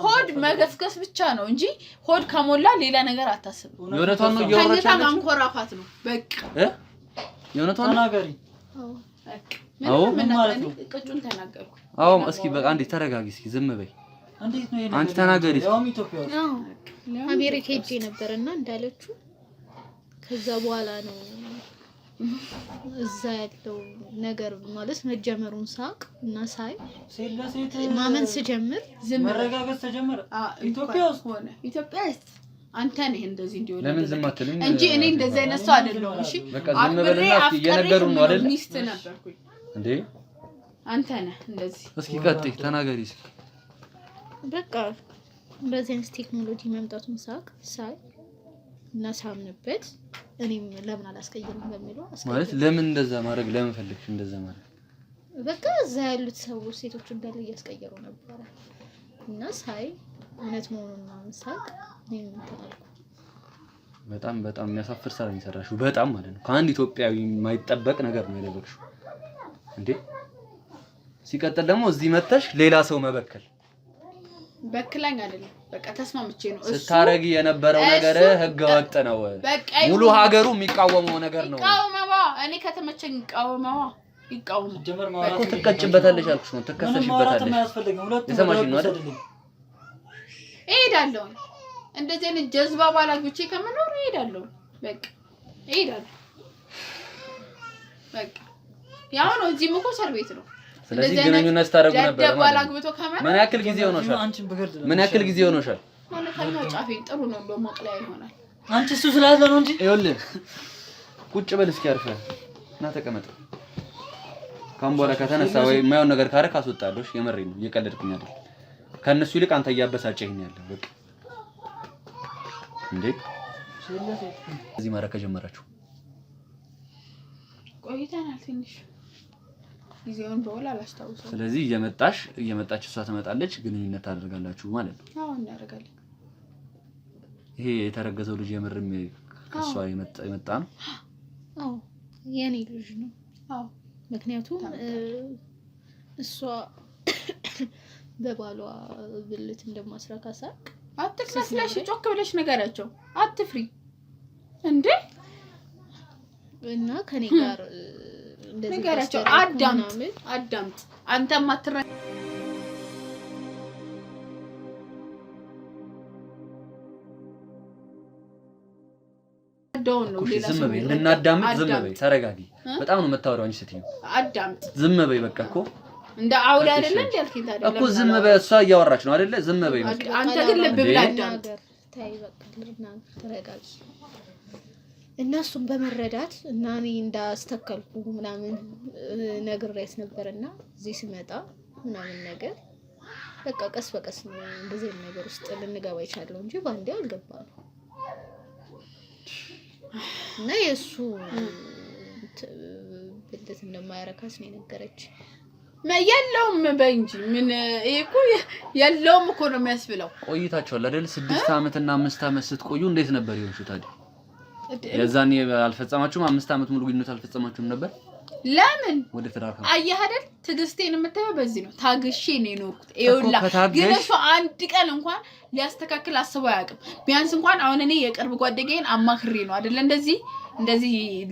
ሆድ መገስገስ ብቻ ነው እንጂ ሆድ ከሞላ ሌላ ነገር አታስብም። የእውነቷን ነው እያወራች ያለችው። ማንኮራፋት ነው በቃ። የእውነቷን ተናገሪ። አዎ ምን ማለት ነው? ቅጩን ተናገርኩ። አዎ እስኪ በቃ አንዴ ተረጋጊ እስኪ ዝም በይ። እንዴት ነው ይሄ? አንቺ ተናገሪ። ያው ኢትዮጵያ ውስጥ አሜሪካ ሄጄ ነበርና እንዳለችው ከዛ በኋላ ነው እዛ ያለው ነገር ማለት መጀመሩን ሳቅ እና ሳይ ሴት ለሴት ማመን ስጀምር መረጋጋት ተጀመረ። ኢትዮጵያ ውስጥ ሆነ። ኢትዮጵያ ውስጥ አንተ ነህ እንደዚህ እንዲሆነ ለምን ዝም አትልም እንጂ እኔ እንደዚህ አይነት ሰው አይደለሁም። እሺ በቃ ዝም በልና እስኪ እየነገሩን ነው አይደል? ሚስት ነበርኩኝ እንዴ አንተ ነህ እንደዚህ። እስኪ ቀጥይ ተናገሪ እስኪ። በቃ እንደዚህ አይነት ቴክኖሎጂ መምጣቱን ሳቅ ሳይ እና ሳምንበት እኔም ለምን አላስቀየርም በሚለው ማለት ለምን እንደዛ ማድረግ ለምን ፈለግሽ እንደዛ ማድረግ? በቃ እዛ ያሉት ሰዎች ሴቶች እንዳለ እያስቀየሩ ነበር እና ሳይ እውነት መሆኑን ሳቅ እኔም ተናልኩ። በጣም የሚያሳፍር ስራ ነው የሰራሽው። በጣም ማለት ነው ከአንድ ኢትዮጵያዊ የማይጠበቅ ነገር ነው ያደረግሽው እንዴ። ሲቀጥል ደግሞ እዚህ መተሽ ሌላ ሰው መበከል በክላኝ አይደለም በቃ ተስማምቼ ነው እሱ ስታረጊ የነበረው ነገር ህገ ወጥ ነው። ሙሉ ሀገሩ የሚቃወመው ነገር ነው። ይቃወማዋ እኔ ከተመቸኝ ይቃወማ እኮ ትቀጭበታለሽ አልኩሽ ነው። ትከሰሽበታለሽ። የሰማሽኝ ነው አይደል? እሄዳለሁ። እንደዚህ አይነት ጀዝባ ባላጆቼ ከመኖር እሄዳለሁ። በቃ እሄዳለሁ። በቃ ያው ነው። እዚህም እኮ እስር ቤት ነው። ስለዚህ ግንኙነት ታደርጉ ነበር ማለት ነው። ምን ያክል ጊዜ ሆኖሻል? ምን ያክል ጊዜ ሆኖሻል? ማለት ነው ጫፌ ጥሩ ነው በመቅለያ ይሆናል። አንቺ እሱ ስላለ ነው እንጂ ይኸውልህ ቁጭ በል እስኪ አርፈህ እና ተቀመጥ። ካም በኋላ ከተነሳ ወይ የማይሆን ነገር ካረክ አስወጣለሁ። የመሬን ነው እየቀለድኩኝ አይደል? ከነሱ ይልቅ አንተ እያበሳጨኝ ያለው በቃ እንዴ። እዚህ ማረከ ጀመራችሁ ቆይተናል ትንሽ ጊዜውን በኋላ አላስታውሰው። ስለዚህ እየመጣች እሷ ትመጣለች፣ ግንኙነት ታደርጋላችሁ ማለት ነው? አዎ እናደርጋለን። ይሄ የተረገዘው ልጅ የምርም ከሷ የመጣ ነው? አዎ የኔ ልጅ ነው። አዎ ምክንያቱም እሷ በባሏ ብልት እንደማስረካሳ አትልሰስለሽ ጮክ ብለሽ ነገራቸው። አትፍሪ እንዴ እና ከኔ ጋር እንደዚህ ነገራቸው። አዳምጥ አንተም አትረ ነው ሌላ ዝም በይ እናዳምጥ። ዝም በይ ተረጋጊ። በጣም ነው የምታወራው አንቺ ስትይ። አዳምጥ ዝም በይ በቃ እኮ እንደ አውላ አይደለ እንዴ ያልከኝ ታዲያ እኮ ዝም በይ። እሷ እያወራች ነው አይደለ? ዝም በይ አንተ ግን ልብ ብለህ አዳምጥ። ታይ በቃ ልናገር ተረጋጊ። እነሱም በመረዳት እና እኔ እንዳስተከልኩ ምናምን ነግሬያት ነበርና እዚህ ሲመጣ ምናምን ነገር በቃ ቀስ በቀስ ነው እንደዚህ ነገር ውስጥ ልንገባ ይቻላል እንጂ ባንዴ አልገባንም። እና የሱ ብልት እንደማያረካስ ነው የነገረች። የለውም በእንጂ ምን እኮ የለውም እኮ ነው የሚያስብለው። ቆይታችኋል አይደል? 6 አመት እና 5 አመት ስትቆዩ እንዴት ነበር ይሆንሽ ታዲያ? የዛኔ አልፈጸማችሁም? 5 አመት ሙሉ ግንኙነት አልፈጸማችሁም ነበር? ለምን ወደ ትዳር አየህ አይደል? ትግስቴን የምታየው በዚህ ነው። ታግሼ ነው የኖርኩት። ይኸውልህ ግን እሱ አንድ ቀን እንኳን ሊያስተካክል አስበው አያውቅም። ቢያንስ እንኳን አሁን እኔ የቅርብ ጓደኛዬን አማክሬ ነው አይደል እንደዚህ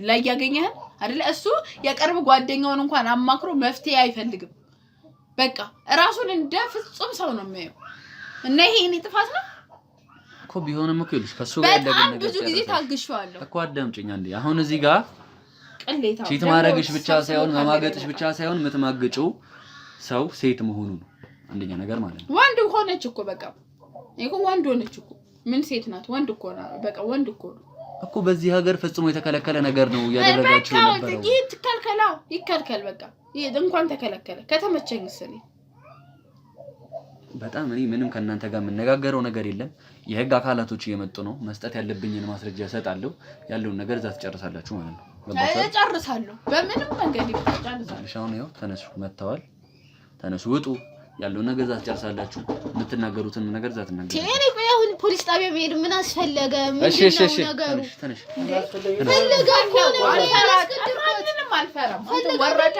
ላይ ያገኘህ አይደል? እሱ የቅርብ ጓደኛውን እንኳን አማክሮ መፍትሄ አይፈልግም። በቃ ራሱን እንደ ፍጹም ሰው ነው የሚያየው። እና ይሄ እኔ ጥፋት ነው እኮ ቢሆንም እኮ ይልሽ ከሱ ጋር ያለገ ነገር ብዙ ጊዜ ታግሼዋለሁ እኮ። አዳምጪኝ አንዴ። አሁን እዚህ ጋር ቅሌታ ቺት ማድረግሽ ብቻ ሳይሆን ማማገጥሽ ብቻ ሳይሆን የምትማግጪው ሰው ሴት መሆኑ ነው አንደኛ ነገር ማለት ነው። ወንድ ሆነች እኮ በቃ ይሄ ወንድ ሆነች እኮ ምን ሴት ናት? ወንድ እኮ ነው በቃ ወንድ እኮ ነው እኮ። በዚህ ሀገር ፍጹም የተከለከለ ነገር ነው ያደረጋችሁ ነበር። በቃ ይከልከል በቃ ይሄ እንኳን ተከለከለ። ከተመቸኝ ስለኝ በጣም እኔ ምንም ከእናንተ ጋር የምነጋገረው ነገር የለም። የህግ አካላቶች እየመጡ ነው። መስጠት ያለብኝን ማስረጃ እሰጣለሁ። ያለውን ነገር እዛ ትጨርሳላችሁ ማለት ነው። እጨርሳለሁ በምንም መንገድ ይፈጫልዛል። አሁን ይኸው ተነሱ፣ መተዋል። ተነሱ፣ ውጡ። ያለውን ነገር እዛ ትጨርሳላችሁ። የምትናገሩትን ነገር እዛ ትናገራላችሁ። እኔ ቆይ አሁን ፖሊስ ጣቢያ መሄድ ምን አስፈለገ? እሺ ነገሩ? ተነሽ ፈለጋ አልፈራም። አንተ ወረደ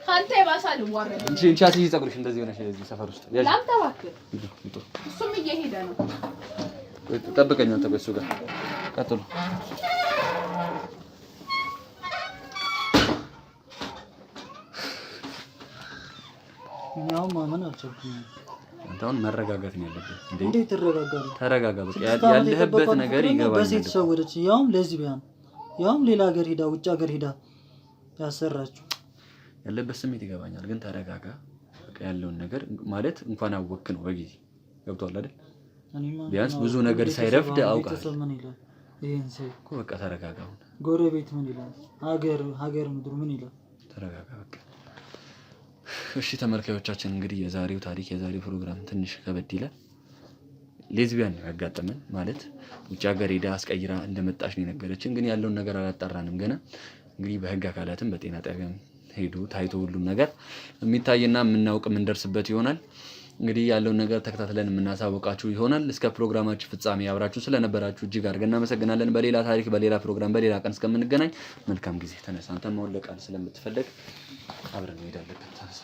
ካንተ ይባሳል ወረደ እንጂ ቻት ይጸጉርሽ እንደዚህ ሆነሽ እዚህ ሰፈር ውስጥ ያጅ ላንተ እባክህ እሱም እየሄደ ነው። ጠብቀኝ አንተ በሱ ጋር ቀጥሉ። ያው ማመን አልቻልኩም። አንተውን መረጋጋት ነው ያለብህ። እንዴት ተረጋጋሉ? ተረጋጋ በቃ ያለህበት ነገር ይገባኛል። በሴት ሰው ወደች ያውም ሌዝቢያን ያውም ሌላ ሀገር ሄዳ ውጭ ሀገር ሄዳ ያሰራችሁ ያለበት ስሜት ይገባኛል። ግን ተረጋጋ በቃ ያለውን ነገር ማለት እንኳን አወክ ነው በጊዜ ገብቷል አይደል? ቢያንስ ብዙ ነገር ሳይረፍድ አውቃለሁ። ምን ይላል ይሄን ሰው እኮ በቃ ተረጋጋ። ጎረቤት ምን ይላል? ሀገር ምድር ምን ይላል? ተረጋጋ በቃ። እሺ ተመልካዮቻችን እንግዲህ የዛሬው ታሪክ የዛሬው ፕሮግራም ትንሽ ከበድ ይላል። ሌዝቢያን ነው ያጋጠመን ማለት ውጭ ሀገር ሄዳ አስቀይራ እንደመጣች ነው የነገረችን። ግን ያለውን ነገር አላጣራንም ገና። እንግዲህ በህግ አካላትም በጤና ጣቢያም ሄዶ ታይቶ ሁሉም ነገር የሚታይና የምናውቅ የምንደርስበት ይሆናል። እንግዲህ ያለውን ነገር ተከታትለን የምናሳውቃችሁ ይሆናል። እስከ ፕሮግራማችን ፍጻሜ አብራችሁ ስለነበራችሁ እጅግ አድርገን እናመሰግናለን። በሌላ ታሪክ በሌላ ፕሮግራም በሌላ ቀን እስከምንገናኝ መልካም ጊዜ። ተነሳ አንተ ማውለቃል ስለምትፈልግ አብረን እንሄዳለን። ተነሳ